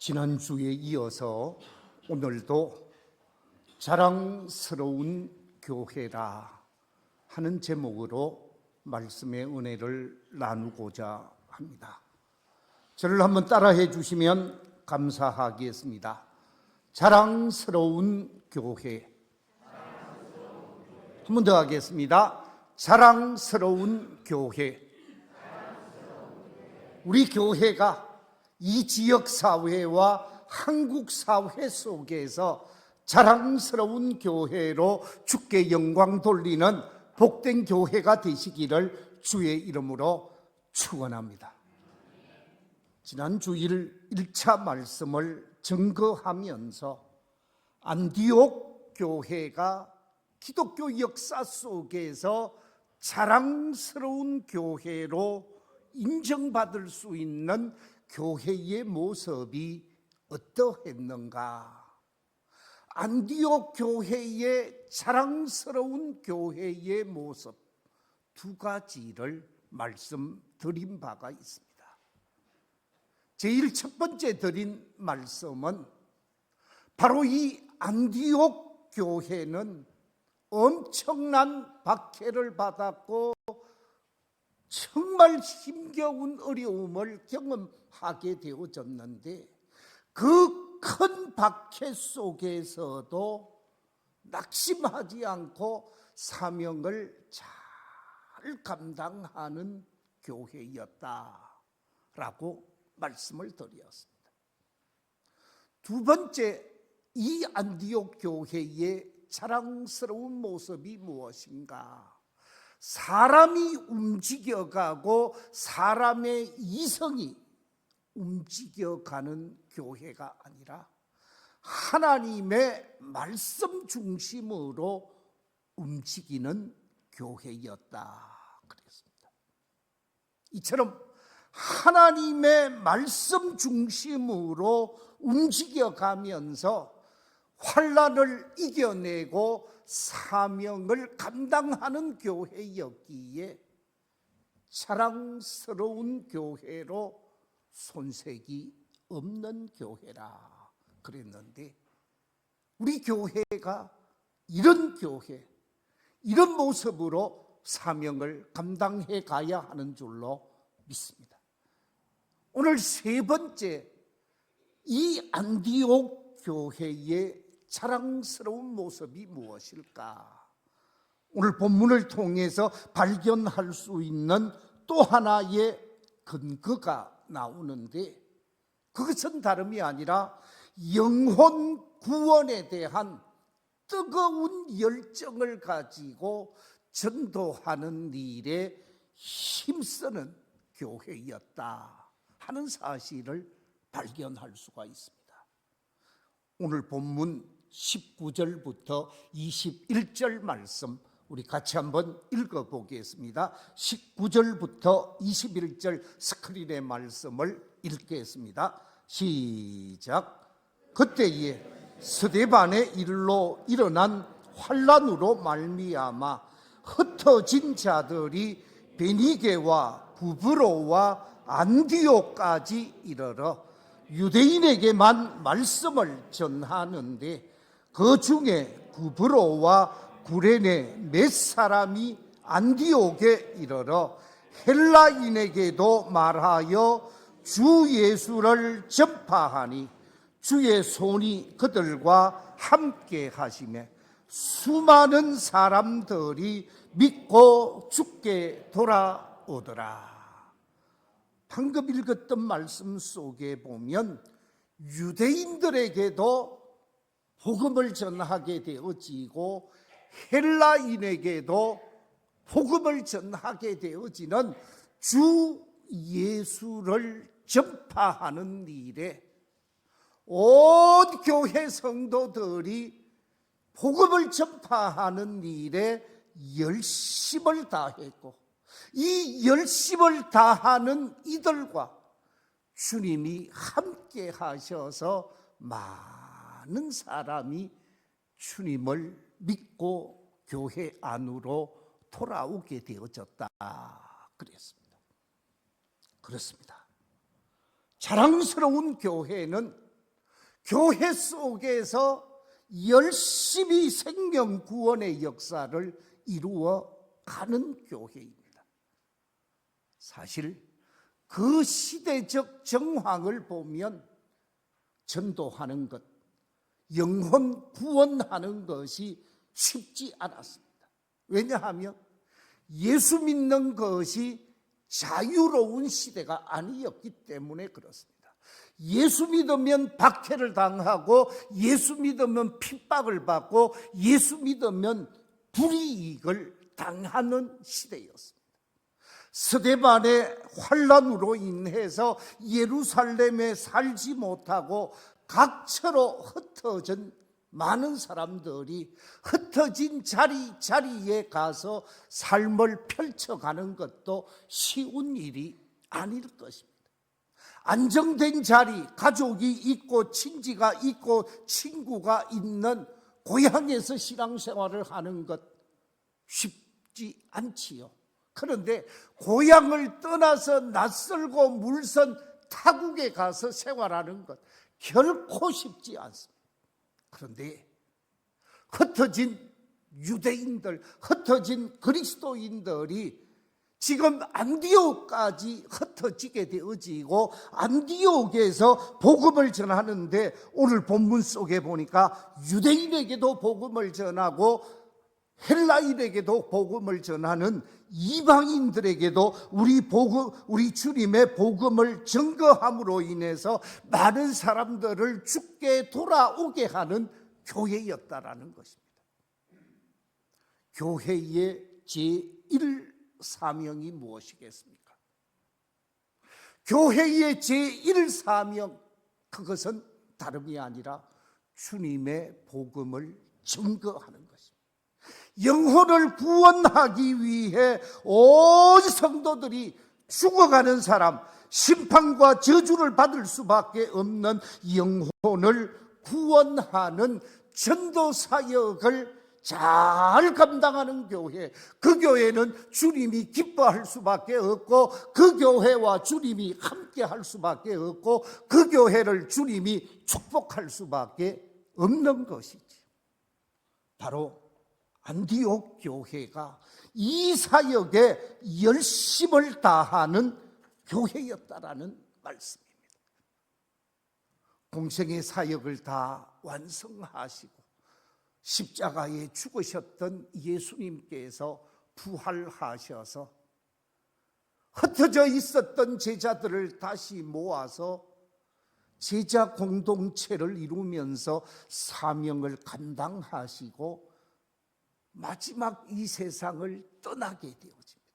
지난주에 이어서 오늘도 자랑스러운 교회라 하는 제목으로 말씀의 은혜를 나누고자 합니다. 저를 한번 따라해 주시면 감사하겠습니다. 자랑스러운 교회. 한 번 더 하겠습니다. 자랑스러운 교회. 우리 교회가 이 지역 사회와 한국 사회 속에서 자랑스러운 교회로 주께 영광 돌리는 복된 교회가 되시기를 주의 이름으로 축원합니다. 지난 주일 1차 말씀을 증거하면서 안디옥 교회가 기독교 역사 속에서 자랑스러운 교회로 인정받을 수 있는 교회의 모습이 어떠했는가? 안디옥 교회의 자랑스러운 교회의 모습 두 가지를 말씀드린 바가 있습니다. 제일 첫 번째 드린 말씀은 바로 이 안디옥 교회는 엄청난 박해를 받았고 정말 힘겨운 어려움을 경험하게 되어졌는데 그 큰 박해 속에서도 낙심하지 않고 사명을 잘 감당하는 교회였다라고 말씀을 드렸습니다. 두 번째, 이 안디옥 교회의 자랑스러운 모습이 무엇인가? 사람이 움직여가고 사람의 이성이 움직여가는 교회가 아니라 하나님의 말씀 중심으로 움직이는 교회였다 그랬습니다. 이처럼 하나님의 말씀 중심으로 움직여가면서 환난을 이겨내고 사명을 감당하는 교회였기에 자랑스러운 교회로 손색이 없는 교회라 그랬는데 우리 교회가 이런 교회, 이런 모습으로 사명을 감당해 가야 하는 줄로 믿습니다. 오늘 세 번째, 이 안디옥 교회의 자랑스러운 모습이 무엇일까? 오늘 본문을 통해서 발견할 수 있는 또 하나의 근거가 나오는데 그것은 다름이 아니라 영혼 구원에 대한 뜨거운 열정을 가지고 전도하는 일에 힘쓰는 교회였다 하는 사실을 발견할 수가 있습니다. 오늘 본문 19절부터 21절 말씀 우리 같이 한번 읽어보겠습니다. 19절부터 21절 스크린의 말씀을 읽겠습니다. 시작. 그때에 스데반의 일로 일어난 환난으로 말미암아 흩어진 자들이 베니게와 부브로와 안디옥까지 이르러 유대인에게만 말씀을 전하는데 그 중에 부브로와 구레네 몇 사람이 안디옥에 이르러 헬라인에게도 말하여 주 예수를 전파하니 주의 손이 그들과 함께 하시매 수많은 사람들이 믿고 주께 돌아오더라. 방금 읽었던 말씀 속에 보면 유대인들에게도 복음을 전하게 되어지고 헬라인에게도 복음을 전하게 되어지는 주 예수를 전파하는 일에 온 교회 성도들이 복음을 전파하는 일에 열심을 다했고 이 열심을 다하는 이들과 주님이 함께 하셔서 많은 사람이 주님을 믿고 교회 안으로 돌아오게 되어졌다 그랬습니다. 그렇습니다. 자랑스러운 교회는 교회 속에서 열심히 생명 구원의 역사를 이루어 가는 교회입니다. 사실 그 시대적 정황을 보면 전도하는 것, 영혼 구원하는 것이 쉽지 않았습니다. 왜냐하면 예수 믿는 것이 자유로운 시대가 아니었기 때문에 그렇습니다. 예수 믿으면 박해를 당하고, 예수 믿으면 핍박을 받고, 예수 믿으면 불이익을 당하는 시대였습니다. 스데반의 환난으로 인해서 예루살렘에 살지 못하고 각처로 흩어진 많은 사람들이 흩어진 자리에 가서 삶을 펼쳐가는 것도 쉬운 일이 아닐 것입니다. 안정된 자리, 가족이 있고 친지가 있고 친구가 있는 고향에서 신앙생활을 하는 것 쉽지 않지요. 그런데 고향을 떠나서 낯설고 물선 타국에 가서 생활하는 것 결코 쉽지 않습니다. 그런데 흩어진 유대인들, 흩어진 그리스도인들이 지금 안디옥까지 흩어지게 되어지고, 안디옥에서 복음을 전하는데 오늘 본문 속에 보니까 유대인에게도 복음을 전하고 헬라인에게도 복음을 전하는 이방인들에게도 우리 주님의 복음을 증거함으로 인해서 많은 사람들을 주께 돌아오게 하는 교회였다라는 것입니다. 교회의 제1 사명이 무엇이겠습니까? 교회의 제1 사명, 그것은 다름이 아니라 주님의 복음을 증거하는 것입니다. 영혼을 구원하기 위해 온 성도들이 죽어가는 사람, 심판과 저주를 받을 수밖에 없는 영혼을 구원하는 전도 사역을 잘 감당하는 교회, 그 교회는 주님이 기뻐할 수밖에 없고, 그 교회와 주님이 함께 할 수밖에 없고, 그 교회를 주님이 축복할 수밖에 없는 것이지. 바로 안디옥 교회가 이 사역에 열심을 다하는 교회였다라는 말씀입니다. 공생의 사역을 다 완성하시고 십자가에 죽으셨던 예수님께서 부활하셔서 흩어져 있었던 제자들을 다시 모아서 제자 공동체를 이루면서 사명을 감당하시고 마지막 이 세상을 떠나게 되어집니다.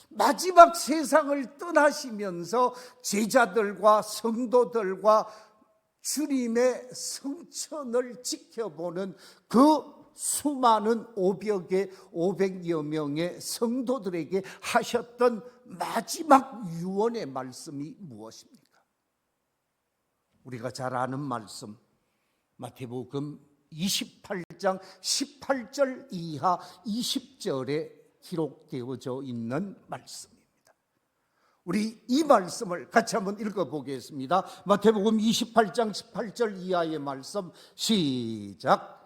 마지막 세상을 떠나시면서 제자들과 성도들과 주님의 성천을 지켜보는 그 수많은 500여 명의 성도들에게 하셨던 마지막 유언의 말씀이 무엇입니까? 우리가 잘 아는 말씀, 마태복음 28장 18절 이하 20절에 기록되어져 있는 말씀입니다. 우리 이 말씀을 같이 한번 읽어보겠습니다. 마태복음 28장 18절 이하의 말씀, 시작.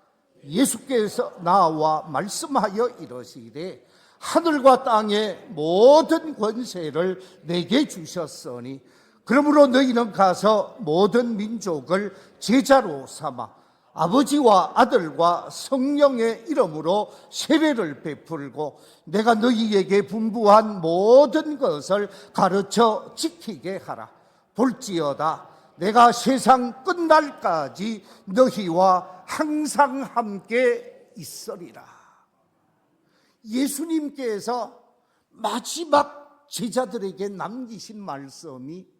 예수께서 나와 말씀하여 이르시되 하늘과 땅의 모든 권세를 내게 주셨으니 그러므로 너희는 가서 모든 민족을 제자로 삼아 아버지와 아들과 성령의 이름으로 세례를 베풀고 내가 너희에게 분부한 모든 것을 가르쳐 지키게 하라. 볼지어다 내가 세상 끝날까지 너희와 항상 함께 있으리라. 예수님께서 마지막 제자들에게 남기신 말씀이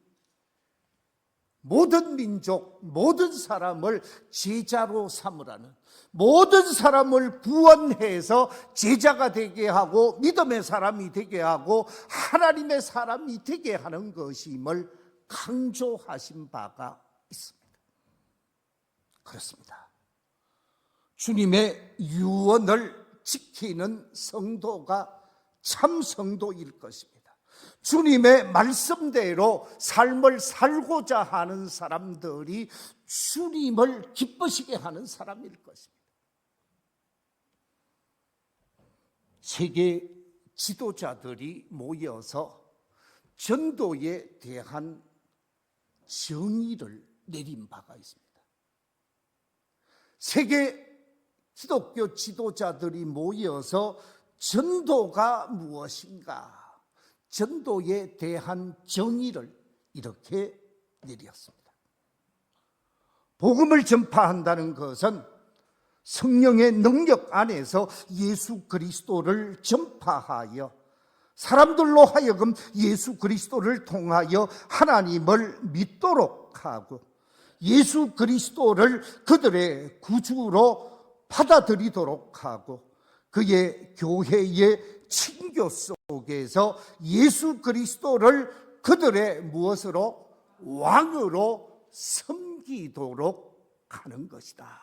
모든 민족, 모든 사람을 제자로 삼으라는, 모든 사람을 구원해서 제자가 되게 하고 믿음의 사람이 되게 하고 하나님의 사람이 되게 하는 것임을 강조하신 바가 있습니다. 그렇습니다. 주님의 유언을 지키는 성도가 참 성도일 것입니다. 주님의 말씀대로 삶을 살고자 하는 사람들이 주님을 기쁘시게 하는 사람일 것입니다. 세계 지도자들이 모여서 전도에 대한 정의를 내린 바가 있습니다. 세계 기독교 지도자들이 모여서 전도가 무엇인가, 전도에 대한 정의를 이렇게 내렸습니다. 복음을 전파한다는 것은 성령의 능력 안에서 예수 그리스도를 전파하여 사람들로 하여금 예수 그리스도를 통하여 하나님을 믿도록 하고 예수 그리스도를 그들의 구주로 받아들이도록 하고 그의 교회의 친교 속에서 예수 그리스도를 그들의 무엇으로? 왕으로 섬기도록 하는 것이다.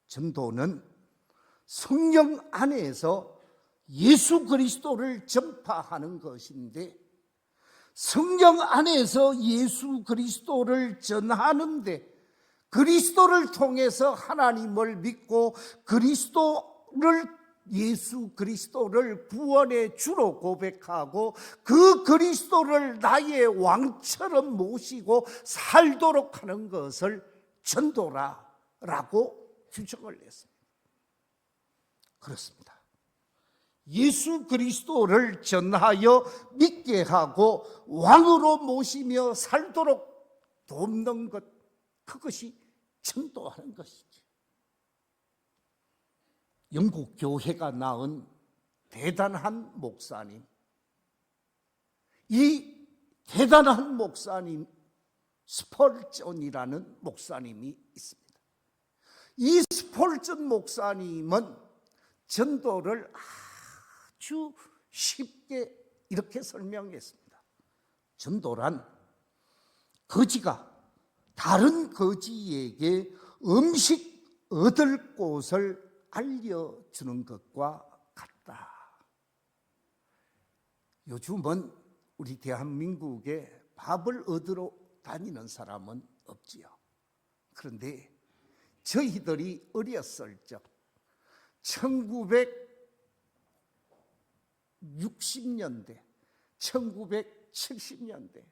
전도는 성령 안에서 예수 그리스도를 전파하는 것인데, 성령 안에서 예수 그리스도를 전하는데 그리스도를 통해서 하나님을 믿고 예수 그리스도를 구원의 주로 고백하고 그 그리스도를 나의 왕처럼 모시고 살도록 하는 것을 전도라라고 규정을 냈습니다. 그렇습니다. 예수 그리스도를 전하여 믿게 하고 왕으로 모시며 살도록 돕는 것, 그것이 전도하는 것이지. 영국 교회가 낳은 대단한 목사님, 이 대단한 목사님 스펄전이라는 목사님이 있습니다. 이 스펄전 목사님은 전도를 아주 쉽게 이렇게 설명했습니다. 전도란 거지가 다른 거지에게 음식 얻을 곳을 알려주는 것과 같다. 요즘은 우리 대한민국에 밥을 얻으러 다니는 사람은 없지요. 그런데 저희들이 어렸을 적 1960년대, 1970년대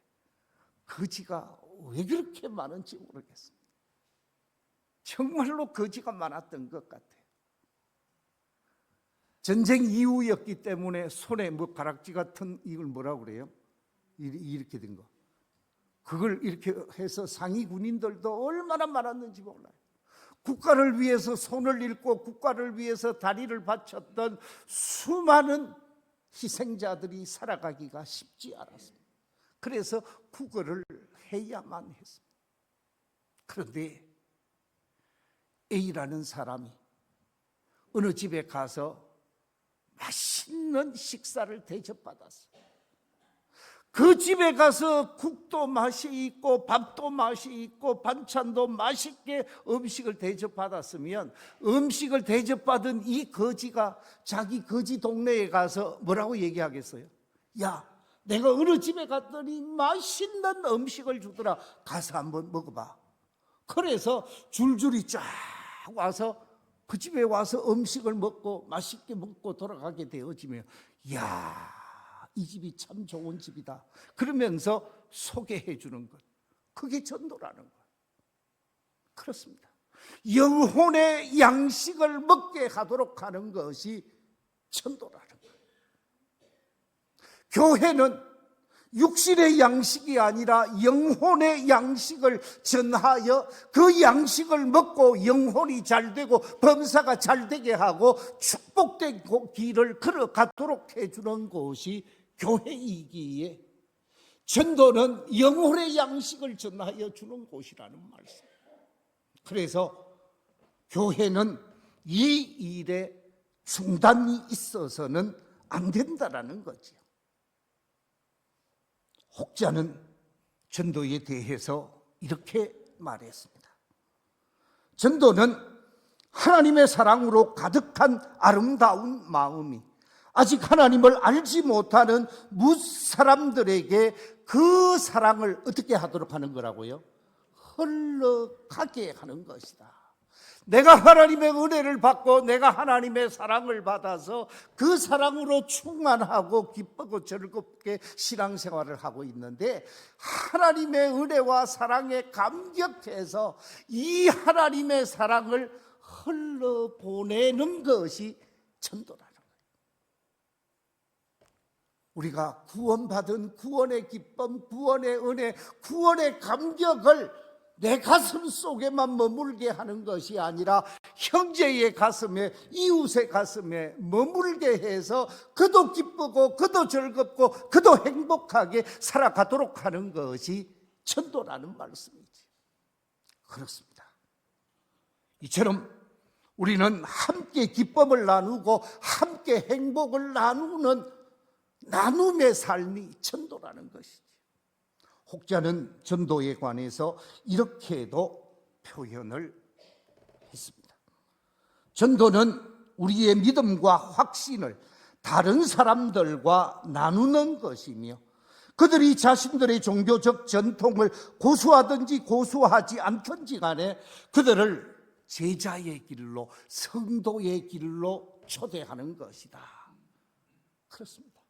거지가 왜 그렇게 많은지 모르겠습니다. 정말로 거지가 많았던 것 같아요. 전쟁 이후였기 때문에 손에 뭐 가락지 같은 이걸 뭐라고 그래요? 이렇게 된 거. 그걸 이렇게 해서 상위 군인들도 얼마나 많았는지 몰라요. 국가를 위해서 손을 잃고 국가를 위해서 다리를 바쳤던 수많은 희생자들이 살아가기가 쉽지 않았습니다. 그래서 국어를 해야만 했습니다. 그런데 A라는 사람이 어느 집에 가서 맛있는 식사를 대접받았어요. 그 집에 가서 국도 맛이 있고 밥도 맛이 있고 반찬도 맛있게 음식을 대접받았으면 음식을 대접받은 이 거지가 자기 거지 동네에 가서 뭐라고 얘기하겠어요? 야, 내가 어느 집에 갔더니 맛있는 음식을 주더라. 가서 한번 먹어봐. 그래서 줄줄이 쫙 와서 그 집에 와서 음식을 먹고 맛있게 먹고 돌아가게 되어지면 야, 이 집이 참 좋은 집이다 그러면서 소개해 주는 것, 그게 전도라는 것. 그렇습니다. 영혼의 양식을 먹게 하도록 하는 것이 전도라는 것. 교회는 육신의 양식이 아니라 영혼의 양식을 전하여 그 양식을 먹고 영혼이 잘되고 범사가 잘되게 하고 축복된 길을 걸어가도록 해주는 곳이 교회이기에 전도는 영혼의 양식을 전하여 주는 곳이라는 말씀. 그래서 교회는 이 일에 중단이 있어서는 안 된다라는 거죠. 혹자는 전도에 대해서 이렇게 말했습니다. 전도는 하나님의 사랑으로 가득한 아름다운 마음이 아직 하나님을 알지 못하는 무사람들에게 그 사랑을 어떻게 하도록 하는 거라고요? 흘러가게 하는 것이다. 내가 하나님의 은혜를 받고 내가 하나님의 사랑을 받아서 그 사랑으로 충만하고 기쁘고 즐겁게 신앙생활을 하고 있는데, 하나님의 은혜와 사랑에 감격해서 이 하나님의 사랑을 흘러보내는 것이 전도라는 거예요. 우리가 구원받은 구원의 기쁨, 구원의 은혜, 구원의 감격을 내 가슴 속에만 머물게 하는 것이 아니라 형제의 가슴에, 이웃의 가슴에 머물게 해서 그도 기쁘고 그도 즐겁고 그도 행복하게 살아가도록 하는 것이 전도라는 말씀이지. 그렇습니다. 이처럼 우리는 함께 기쁨을 나누고 함께 행복을 나누는 나눔의 삶이 전도라는 것이지. 혹자는 전도에 관해서 이렇게도 표현을 했습니다. 전도는 우리의 믿음과 확신을 다른 사람들과 나누는 것이며, 그들이 자신들의 종교적 전통을 고수하든지 고수하지 않든지 간에 그들을 제자의 길로, 성도의 길로 초대하는 것이다. 그렇습니다.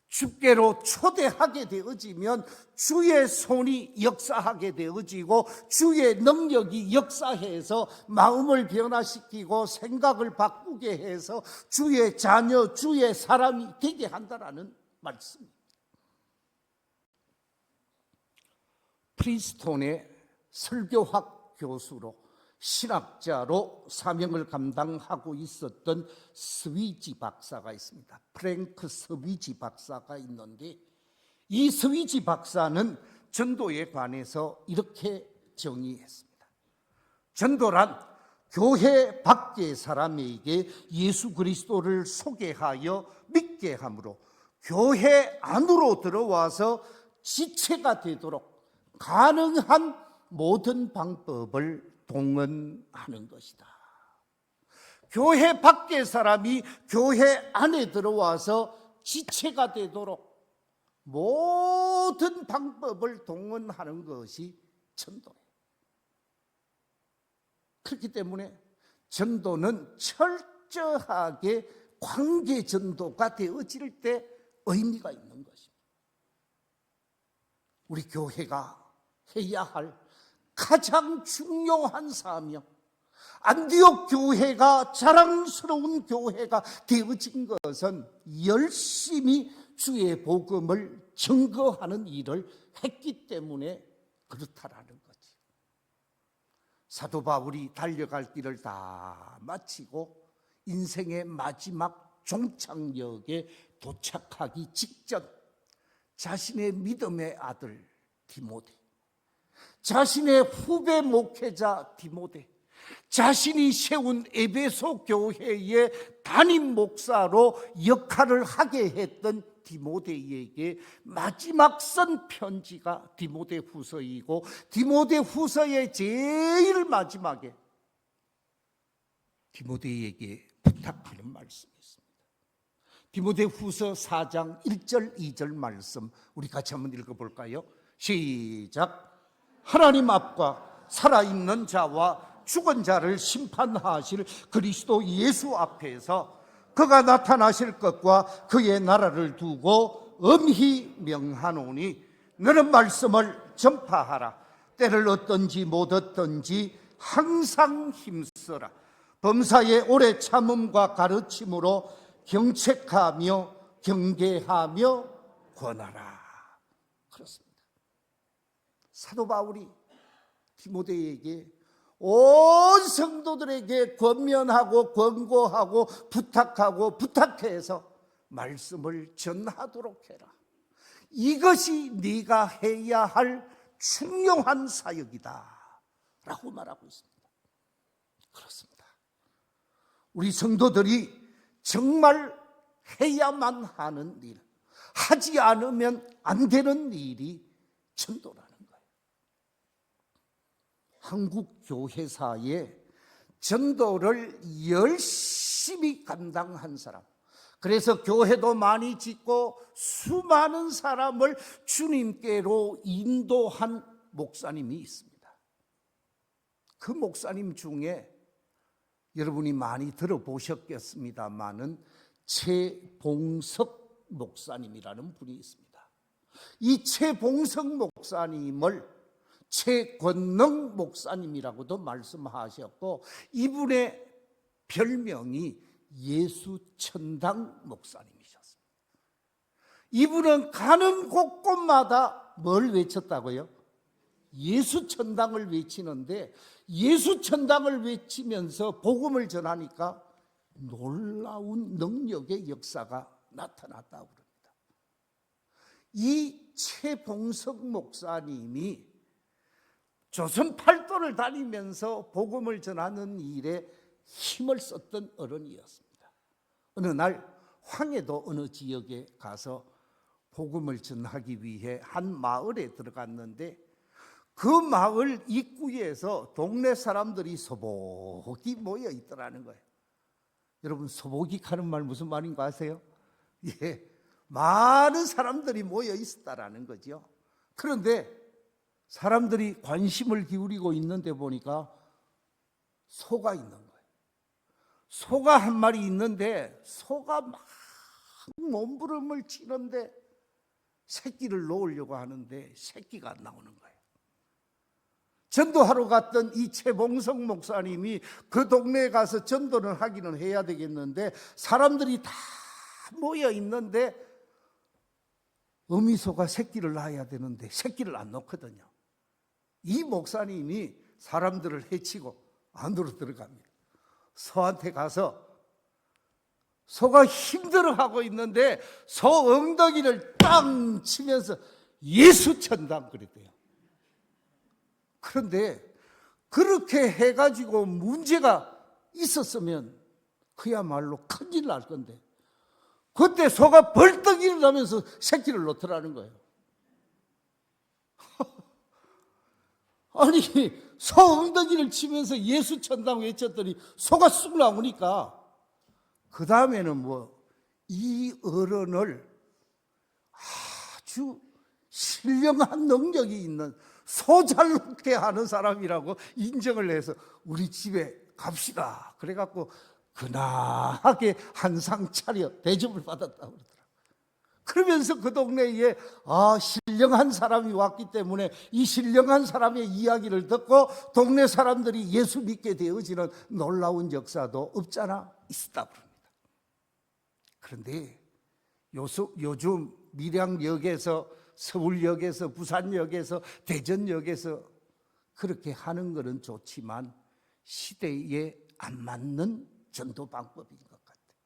주께로 초대하게 되어지면 주의 손이 역사하게 되어지고 주의 능력이 역사해서 마음을 변화시키고 생각을 바꾸게 해서 주의 자녀, 주의 사람이 되게 한다라는 말씀입니다. 프린스톤의 설교학 교수로 신학자로 사명을 감당하고 있었던 스위지 박사가 있습니다. 프랭크 스위지 박사가 있는데, 이 스위지 박사는 전도에 관해서 이렇게 정의했습니다. 전도란 교회 밖의 사람에게 예수 그리스도를 소개하여 믿게 함으로 교회 안으로 들어와서 지체가 되도록 가능한 모든 방법을 동원하는 것이다. 교회 밖의 사람이 교회 안에 들어와서 지체가 되도록 모든 방법을 동원하는 것이 전도예요. 그렇기 때문에 전도는 철저하게 관계 전도가 되어질 때 의미가 있는 것입니다. 우리 교회가 해야 할 가장 중요한 사명, 안디옥 교회가 자랑스러운 교회가 되어진 것은 열심히 주의 복음을 증거하는 일을 했기 때문에 그렇다라는 거지. 사도 바울이 달려갈 길을 다 마치고 인생의 마지막 종착역에 도착하기 직전 자신의 믿음의 아들 디모데, 자신의 후배 목회자 디모데, 자신이 세운 에베소 교회의 담임 목사로 역할을 하게 했던 디모데에게 마지막 쓴 편지가 디모데 후서이고, 디모데 후서의 제일 마지막에 디모데에게 부탁하는 말씀이 있습니다. 디모데 후서 4장 1절 2절 말씀 우리 같이 한번 읽어볼까요? 시작. 하나님 앞과 살아있는 자와 죽은 자를 심판하실 그리스도 예수 앞에서 그가 나타나실 것과 그의 나라를 두고 엄히 명하노니 너는 말씀을 전파하라. 때를 얻든지 못 얻든지 항상 힘써라. 범사의 오래 참음과 가르침으로 경책하며 경계하며 권하라. 그렇습니다. 사도 바울이 디모데에게 온 성도들에게 권면하고 권고하고 부탁하고 부탁해서 말씀을 전하도록 해라. 이것이 네가 해야 할 중요한 사역이다 라고 말하고 있습니다. 그렇습니다. 우리 성도들이 정말 해야만 하는 일, 하지 않으면 안 되는 일이 전도라는 거예요. 한국 교회사에 전도를 열심히 감당한 사람, 그래서 교회도 많이 짓고 수많은 사람을 주님께로 인도한 목사님이 있습니다. 그 목사님 중에 여러분이 많이 들어보셨겠습니다마는 최봉석 목사님이라는 분이 있습니다. 이 최봉석 목사님을 최권능 목사님이라고도 말씀하셨고, 이분의 별명이 예수천당 목사님이셨습니다. 이분은 가는 곳곳마다 뭘 외쳤다고요? 예수천당을 외치는데, 예수천당을 외치면서 복음을 전하니까 놀라운 능력의 역사가 나타났다고 합니다. 이 최봉석 목사님이 조선 팔도를 다니면서 복음을 전하는 일에 힘을 썼던 어른이었습니다. 어느 날 황해도 어느 지역에 가서 복음을 전하기 위해 한 마을에 들어갔는데, 그 마을 입구에서 동네 사람들이 소복이 모여 있더라는 거예요. 여러분, 소복이 하는 말 무슨 말인 거 아세요? 예, 많은 사람들이 모여 있었다라는 거죠. 그런데 사람들이 관심을 기울이고 있는데 보니까 소가 있는 거예요. 소가 한 마리 있는데 소가 막 몸부림을 치는데 새끼를 놓으려고 하는데 새끼가 안 나오는 거예요. 전도하러 갔던 이 최봉석 목사님이 그 동네에 가서 전도를 하기는 해야 되겠는데, 사람들이 다 모여 있는데 어미소가 새끼를 낳아야 되는데 새끼를 안 놓거든요. 이 목사님이 사람들을 해치고 안으로 들어갑니다. 소한테 가서, 소가 힘들어하고 있는데 소 엉덩이를 땅 치면서 예수천당 그랬대요. 그런데 그렇게 해가지고 문제가 있었으면 그야말로 큰일 날 건데, 그때 소가 벌떡 일어나면서 새끼를 놓더라는 거예요. 아니, 소 엉덩이를 치면서 예수천당 외쳤더니 소가 쑥 나오니까, 그 다음에는 이 어른을 아주 신령한 능력이 있는 소 잘 놓게 하는 사람이라고 인정을 해서 우리 집에 갑시다. 그래갖고 근하게 한상 차려 대접을 받았다고 그러더라고요. 그러면서 그 동네에 신령한 사람이 왔기 때문에 이 신령한 사람의 이야기를 듣고 동네 사람들이 예수 믿게 되어지는 놀라운 역사도 없잖아 있었다고 합니다. 그런데 요즘 밀양역에서, 서울역에서, 부산역에서, 대전역에서 그렇게 하는 것은 좋지만 시대에 안 맞는 전도 방법인 것 같아요.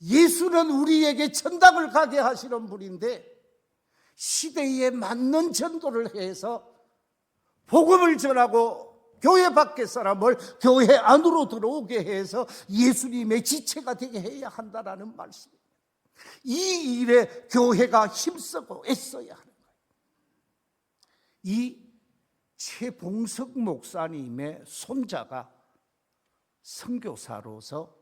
예수는 우리에게 천당을 가게 하시는 분인데, 시대에 맞는 전도를 해서 복음을 전하고 교회 밖의 사람을 교회 안으로 들어오게 해서 예수님의 지체가 되게 해야 한다는 말씀입니다. 이 일에 교회가 힘쓰고 애써야 하는 거예요. 이 최봉석 목사님의 손자가 선교사로서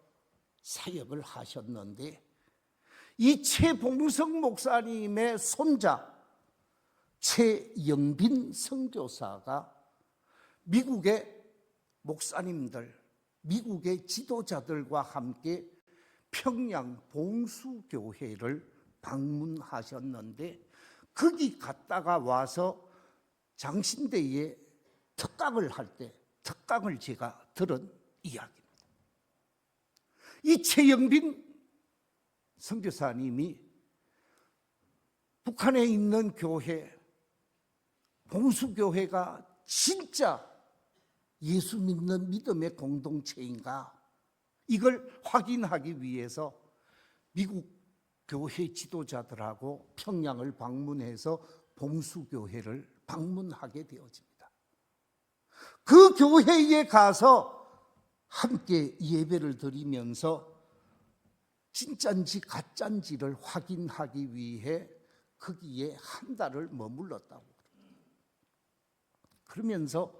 사역을 하셨는데, 이 최봉석 목사님의 손자 최영빈 선교사가 미국의 목사님들, 미국의 지도자들과 함께 평양 봉수교회를 방문하셨는데, 거기 갔다가 와서 장신대에 특강을 할 때 특강을 제가 들은 이야기입니다. 이 최영빈 선교사님이 북한에 있는 교회, 봉수교회가 진짜 예수 믿는 믿음의 공동체인가, 이걸 확인하기 위해서 미국 교회 지도자들하고 평양을 방문해서 봉수교회를 방문하게 되어집니다. 그 교회에 가서 함께 예배를 드리면서 진짠지 가짠지를 확인하기 위해 거기에 한 달을 머물렀다고 합니다. 그러면서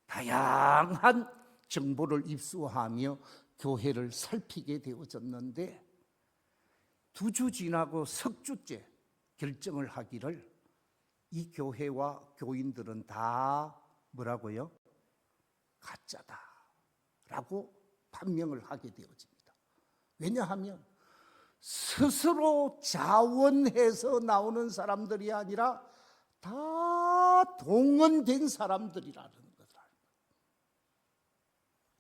다양한 정보를 입수하며 교회를 살피게 되어졌는데 2주 지나고 석주째 결정을 하기를 이 교회와 교인들은 다 뭐라고요? 가짜다라고 판명을 하게 되어집니다. 왜냐하면 스스로 자원해서 나오는 사람들이 아니라 다 동원된 사람들이라는 거다.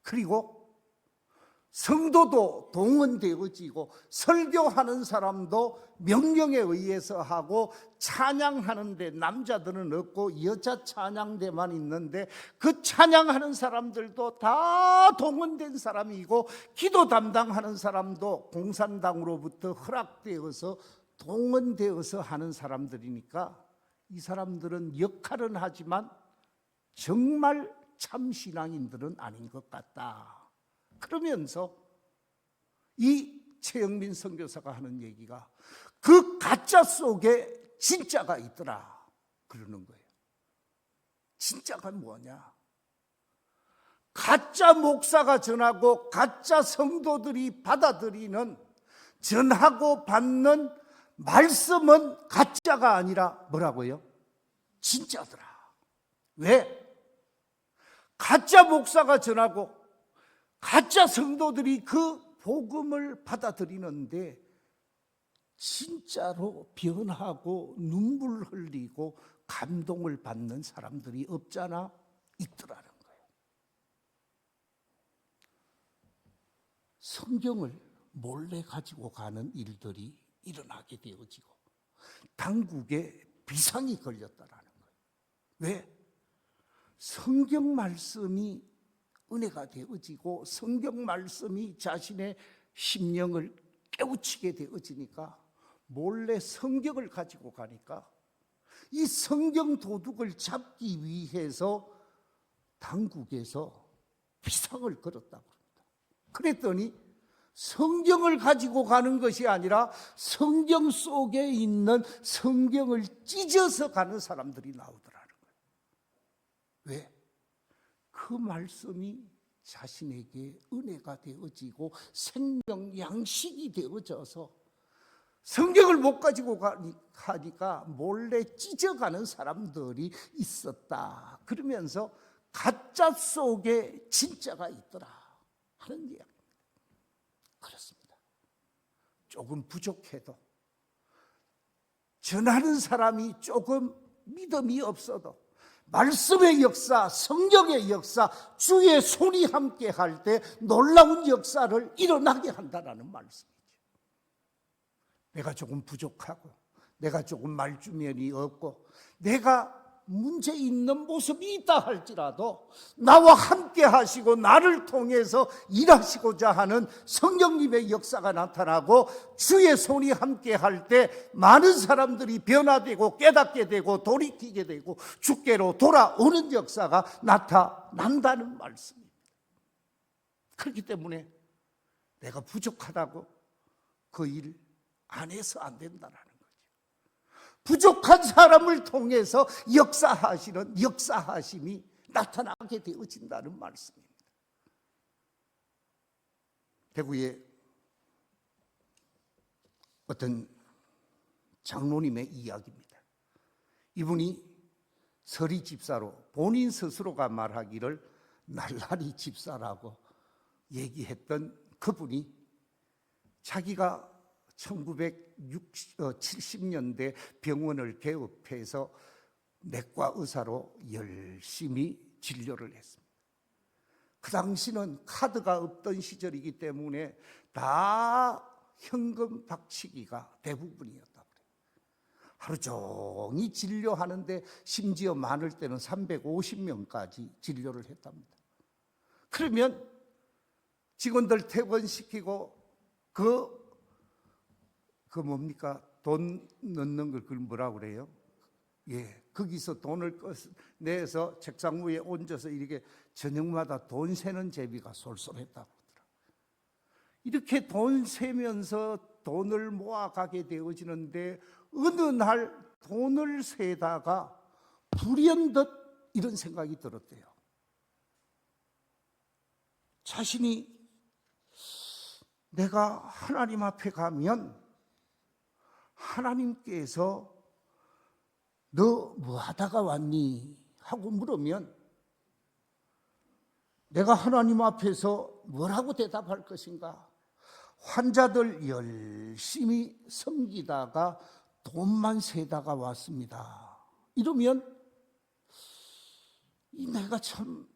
그리고 성도도 동원되어지고 설교하는 사람도 명령에 의해서 하고 찬양하는데 남자들은 없고 여자 찬양대만 있는데 그 찬양하는 사람들도 다 동원된 사람이고 기도 담당하는 사람도 공산당으로부터 허락되어서 동원되어서 하는 사람들이니까 이 사람들은 역할은 하지만 정말 참신앙인들은 아닌 것 같다. 그러면서 이 최영민 선교사가 하는 얘기가 그 가짜 속에 진짜가 있더라 그러는 거예요. 진짜가 뭐냐? 가짜 목사가 전하고 가짜 성도들이 받아들이는 전하고 받는 말씀은 가짜가 아니라 뭐라고요? 진짜더라. 왜? 가짜 목사가 전하고 가짜 성도들이 그 복음을 받아들이는데 진짜로 변하고 눈물 흘리고 감동을 받는 사람들이 없잖아? 있더라는 거예요. 성경을 몰래 가지고 가는 일들이 일어나게 되어지고 당국에 비상이 걸렸다라는 거예요. 왜? 성경 말씀이 은혜가 되어지고 성경 말씀이 자신의 심령을 깨우치게 되어지니까 몰래 성경을 가지고 가니까 이 성경 도둑을 잡기 위해서 당국에서 비상을 걸었다고 합니다. 그랬더니 성경을 가지고 가는 것이 아니라 성경 속에 있는 성경을 찢어서 가는 사람들이 나오더라는 거예요. 왜? 그 말씀이 자신에게 은혜가 되어지고 생명 양식이 되어져서 성경을 못 가지고 가니까 몰래 찢어가는 사람들이 있었다. 그러면서 가짜 속에 진짜가 있더라 하는 이야기입니다. 그렇습니다. 조금 부족해도 전하는 사람이 조금 믿음이 없어도 말씀의 역사, 성경의 역사, 주의 손이 함께 할 때 놀라운 역사를 일어나게 한다는 말씀이죠. 내가 조금 부족하고 내가 조금 말주면이 없고 내가 문제 있는 모습이 있다 할지라도 나와 함께 하시고 나를 통해서 일하시고자 하는 성령님의 역사가 나타나고 주의 손이 함께 할 때 많은 사람들이 변화되고 깨닫게 되고 돌이키게 되고 주께로 돌아오는 역사가 나타난다는 말씀입니다. 그렇기 때문에 내가 부족하다고 그 일 안 해서 안 된다는 거죠. 부족한 사람을 통해서 역사하시는 역사하심이 나타나게 되어진다는 말씀입니다. 대구에 어떤 장로님의 이야기입니다. 이분이 서리 집사로 본인 스스로가 말하기를 날라리 집사라고 얘기했던 그분이 자기가 1970년대 병원을 개업해서 내과 의사로 열심히 진료를 했습니다. 그 당시는 카드가 없던 시절이기 때문에 다 현금 박치기가 대부분이었다고 그래요. 하루 종일 진료하는데 심지어 많을 때는 350명까지 진료를 했답니다. 그러면 직원들 퇴근시키고 뭡니까? 돈 넣는 걸 그걸 뭐라고 그래요? 예, 거기서 돈을 내서 책상 위에 얹어서 이렇게 저녁마다 돈 세는 제비가 쏠쏠했다고 하더라고요. 이렇게 돈 세면서 돈을 모아가게 되어지는데 어느 날 돈을 세다가 불현듯 이런 생각이 들었대요. 자신이 내가 하나님 앞에 가면 하나님께서 너 뭐 하다가 왔니? 하고 물으면 내가 하나님 앞에서 뭐라고 대답할 것인가? 환자들 열심히 섬기다가 돈만 세다가 왔습니다. 이러면 내가 참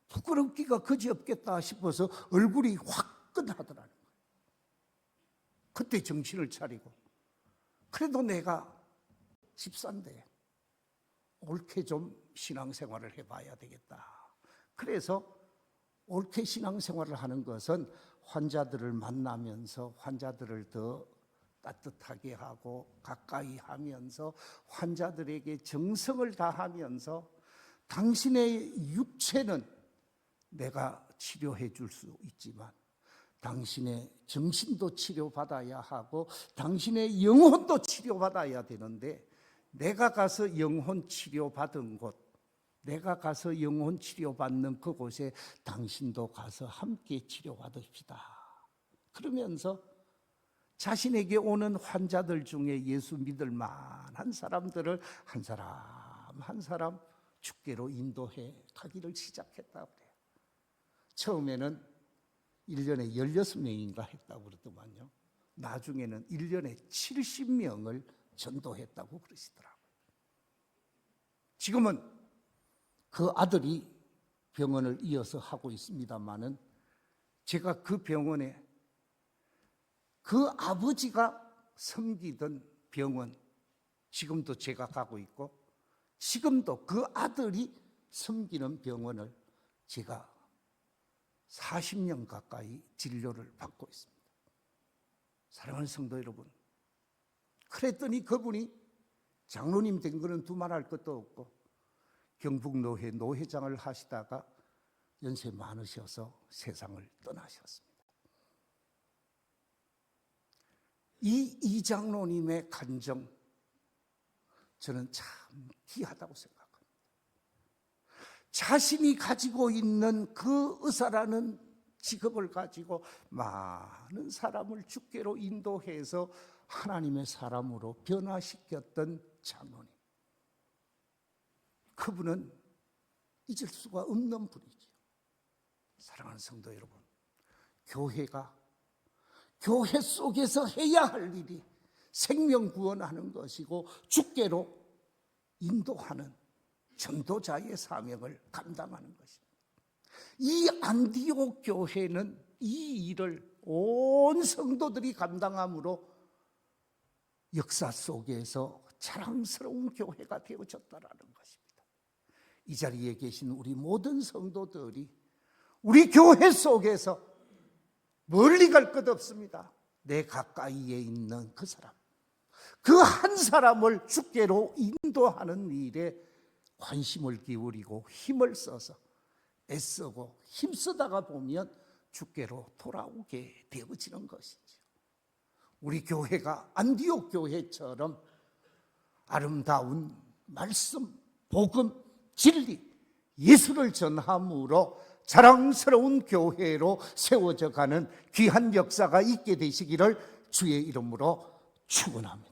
부끄럽기가 그지없겠다 싶어서 얼굴이 화끈하더라는 거예요. 그때 정신을 차리고 그래도 내가 집사인데 옳게 좀 신앙생활을 해봐야 되겠다. 그래서 옳게 신앙생활을 하는 것은 환자들을 만나면서 환자들을 더 따뜻하게 하고 가까이 하면서 환자들에게 정성을 다하면서 당신의 육체는 내가 치료해 줄 수 있지만 당신의 정신도 치료받아야 하고 당신의 영혼도 치료받아야 되는데 내가 가서 영혼 치료받은 곳, 내가 가서 영혼 치료받는 그곳에 당신도 가서 함께 치료받읍시다. 그러면서 자신에게 오는 환자들 중에 예수 믿을 만한 사람들을 한 사람 한 사람 주께로 인도해 가기를 시작했다고 그래요. 처음에는 1년에 16명인가 했다고 그러더만요. 나중에는 1년에 70명을 전도했다고 그러시더라고요. 지금은 그 아들이 병원을 이어서 하고 있습니다마는 제가 그 병원에 그 아버지가 섬기던 병원, 지금도 제가 가고 있고 지금도 그 아들이 섬기는 병원을 제가 40년 가까이 진료를 받고 있습니다. 사랑하는 성도 여러분, 그랬더니 그분이 장로님 된 거는 두말할 것도 없고 경북노회 노회장을 하시다가 연세 많으셔서 세상을 떠나셨습니다. 이 장로님의 간정, 저는 참 귀하다고 생각합니다. 자신이 가지고 있는 그 의사라는 직업을 가지고 많은 사람을 주께로 인도해서 하나님의 사람으로 변화시켰던 장로님. 그분은 잊을 수가 없는 분이죠. 사랑하는 성도 여러분, 교회가 교회 속에서 해야 할 일이 생명 구원하는 것이고 주께로 인도하는 전도자의 사명을 감당하는 것입니다. 이 안디옥 교회는 이 일을 온 성도들이 감당함으로 역사 속에서 자랑스러운 교회가 되어졌다라는 것입니다. 이 자리에 계신 우리 모든 성도들이 우리 교회 속에서 멀리 갈 것 없습니다. 내 가까이에 있는 그 사람, 그 한 사람을 주께로 인도하는 일에 관심을 기울이고 힘을 써서 애쓰고 힘쓰다가 보면 주께로 돌아오게 되어지는 것이죠. 우리 교회가 안디옥 교회처럼 아름다운 말씀, 복음, 진리, 예수를 전함으로 자랑스러운 교회로 세워져 가는 귀한 역사가 있게 되시기를 주의 이름으로 축원합니다.